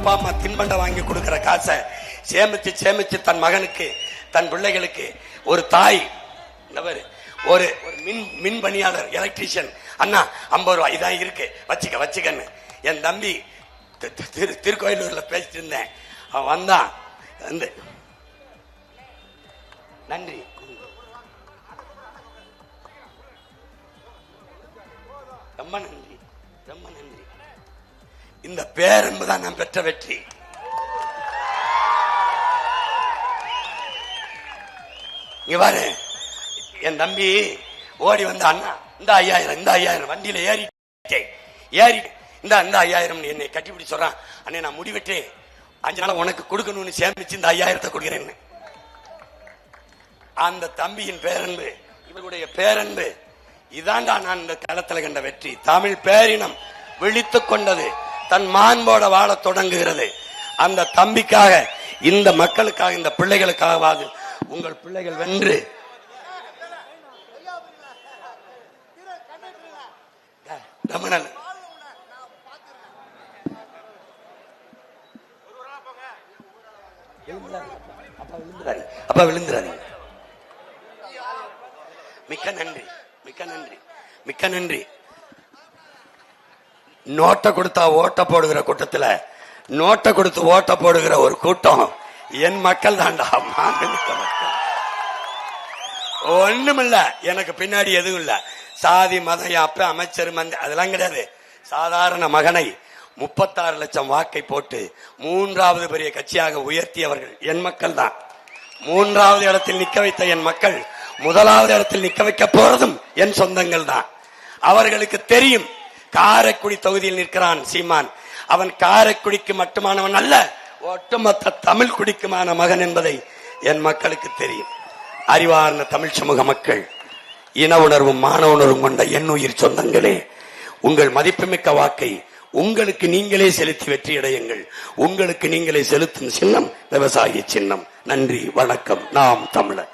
அப்பா அம்மா தின்பண்டம் வாங்கி கொடுக்கிற காசை சேமிச்சு சேமிச்சு தன் மகனுக்கு தன் பிள்ளைகளுக்கு ஒரு தாய் ஒரு மின் பணியாளர் எலக்ட்ரீஷியன் அண்ணா 50 ரூபாய் இதான் இருக்கு வச்சுக்கன்னு என் தம்பி திருக்கோயிலூர்ல பேசிட்டு இருந்தேன். அவன் வந்தான் வந்து நன்றி ரொம்ப நன்றி ரொம்ப நன்றி. இந்த பேரன்புதான் நான் பெற்ற வெற்றி. இங்க பாரு என் தம்பி ஓடி வந்து அண்ணா இந்த 5000 வண்டியில ஏறி இந்த 5000 என்னை கட்டிப்பிடி சொல்றான். அண்ணே நான் முடிவெட்டு 5 நாள் உனக்கு கொடுக்கணும்னு சேமிச்சு இந்த 5000 கொடுக்கிறேன்னு. அந்த தம்பியின் பேரன்பு இவருடைய பேரன்பு இதாண்டா நான் இந்த களத்தில் கண்ட வெற்றி. தமிழ் பேரினம் விழித்துக் கொண்டது, தன் மாண்போட வாழ தொடங்குகிறது. அந்த தம்பிக்காக இந்த மக்களுக்காக இந்த பிள்ளைகளுக்காகவாது உங்கள் பிள்ளைகள் வென்று ரமணன் அப்பா விழுந்துறாதீங்க. மிக்க நன்றி மிக்க நன்றி மிக்க நன்றி. நோட்டை கொடுத்தா ஓட்ட போடுகிற கூட்டத்தில் நோட்டை கொடுத்து ஓட்ட போடுகிற ஒரு கூட்டம் என் மக்கள் தாண்டா. ஒண்ணுமில்ல, எனக்கு பின்னாடி எதுவும் இல்ல. சாதி மதம் அப்ப அமைச்சர் அதெல்லாம் கிடையாது. சாதாரண மகனை 36 லட்சம் வாக்கை போட்டு 3வது பெரிய கட்சியாக உயர்த்தியவர்கள் என் மக்கள் தான். 3வது இடத்தில் நிக்க வைத்த என் மக்கள் 1வது இடத்தில் நிக்க வைக்க போறதும் என் சொந்தங்கள் தான். அவர்களுக்கு தெரியும் காரைக்குடி தொகுதியில் நிற்கிறான் சீமான். அவன் காரைக்குடிக்கு மட்டுமானவன் அல்ல, ஒட்டுமொத்த தமிழ் குடிக்குமான மகன் என்பதை என் மக்களுக்கு தெரியும். அறிவார்ந்த தமிழ் சமூக மக்கள், இன உணர்வும் மான உணர்வும் கொண்ட என் உயிர் சொந்தங்களே, உங்கள் மதிப்புமிக்க வாக்கை உங்களுக்கு நீங்களே செலுத்தி வெற்றியடையுங்கள். உங்களுக்கு நீங்களே செலுத்தும் சின்னம் விவசாய சின்னம். நன்றி, வணக்கம். நாம் தமிழர்.